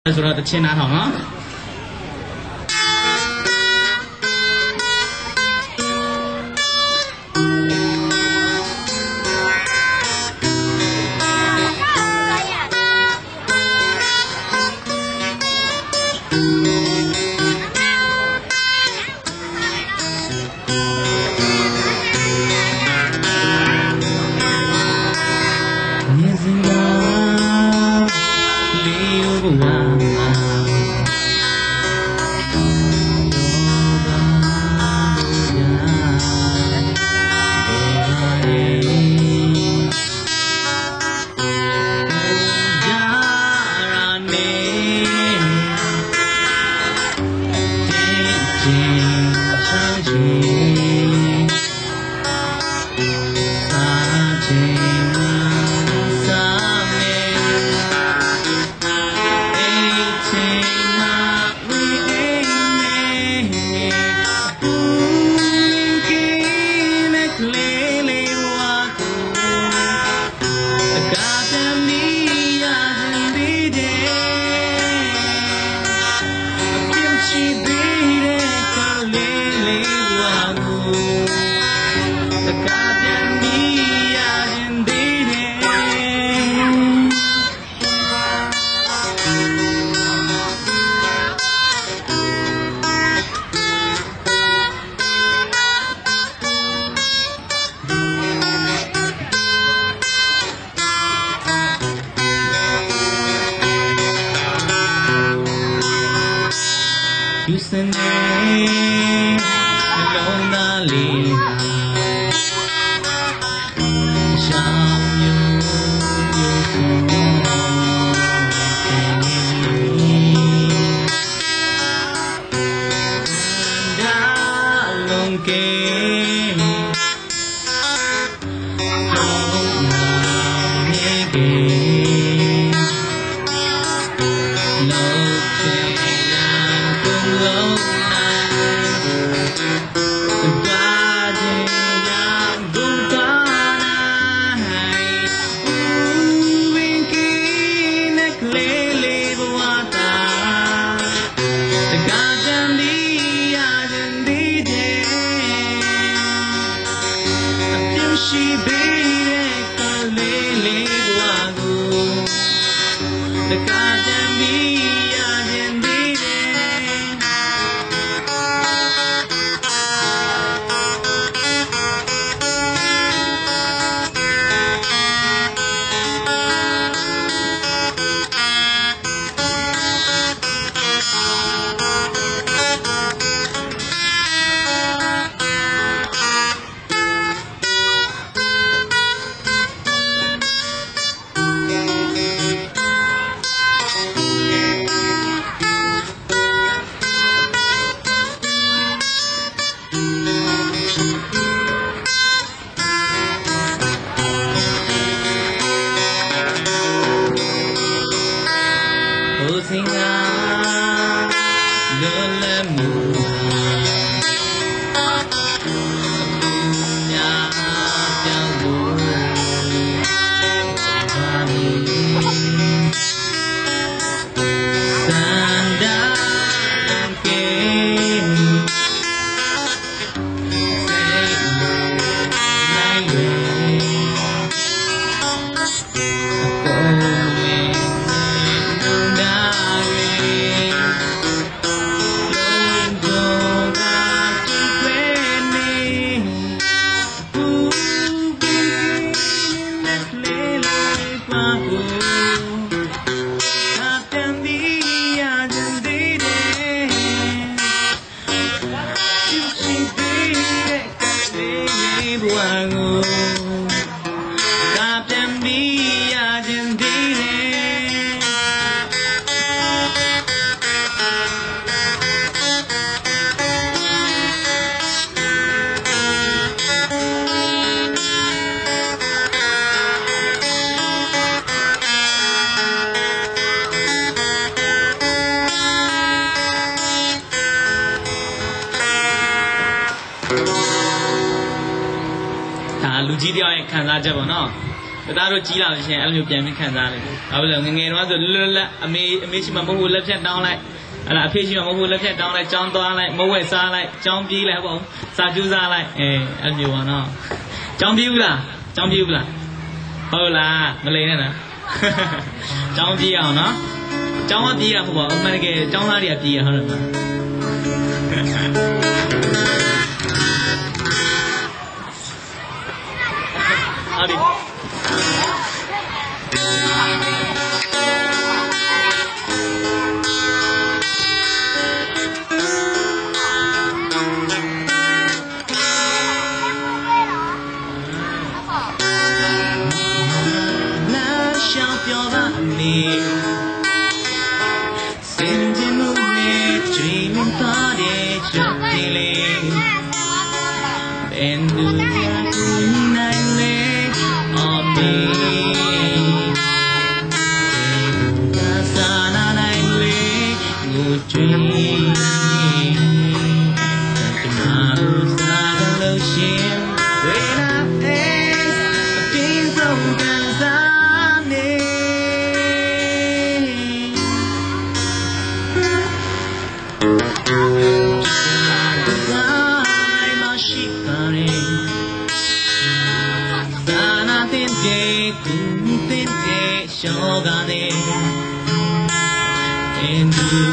ဆိုတော့တချင်းနားထောင်နော်You send me alone the lead Show youလူကြီးတယောက်ရဲ့ခံစားချက်ပေါ့နော် တာတို့ကြီးလာလို့ရှိရင်အဲ့လိုမျိုးပြန်ပြီးခံစားလိုက်တယ်ဘာလို့လဲငယ်တော့ဆိုလွတ်လပ်အမေရှိမှမဟုတ်လက်ဖြတ်တောင်းလိုက်အဲ့ဒါအဖေရှိမှမဟုတ်လက်ဖြတ်တောင်းလိုက်ကြောင်းသွားလိုက်မဝဲစားလိုက်ကြောင်းပြေးလိုက်ဟုတ်စာကျူးစားလိုက်အဲ့လိုမျိုးပါနော်ကြောင်းပြေးဘူးလားကြောင်းပြေးဘူးလားဟုတ်လားမလိမ့်နဲ့နော်ကြောင်းပြေးအောင်နော်ကျောင်းကပြေးရဖို့ပါအမှန်တကယ်ကျောင်းသားတွေကပြေးရဟုတ်တယ်မလားဟုတ်ပြီနာရှောင်းပြောပါနေAnd do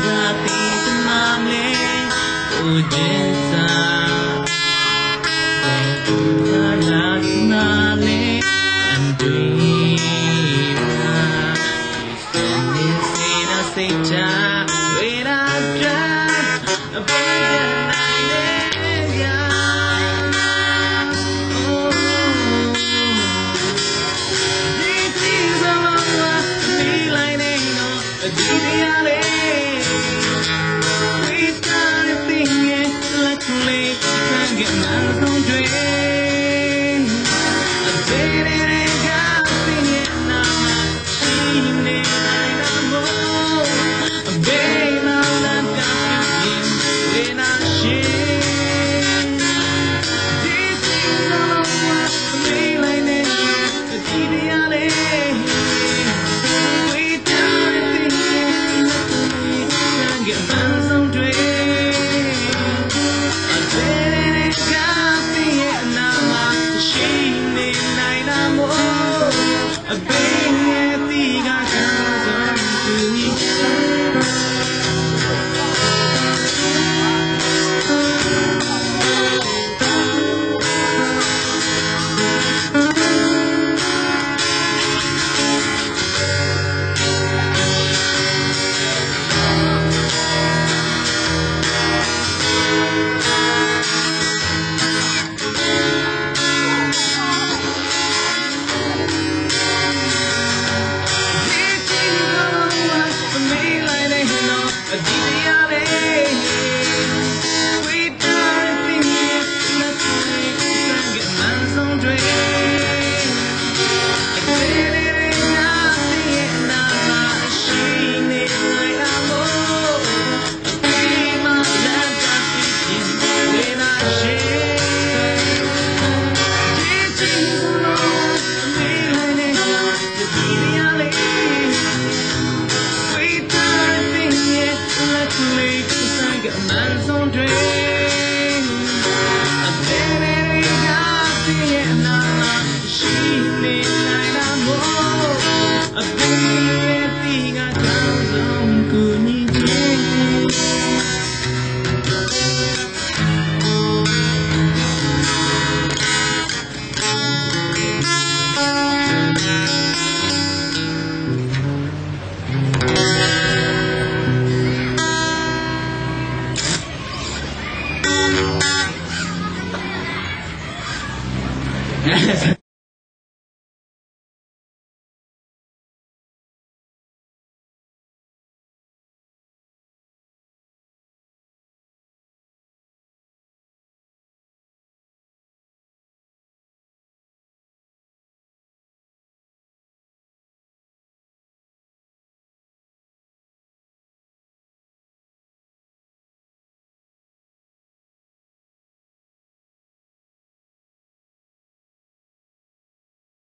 Man's on dream.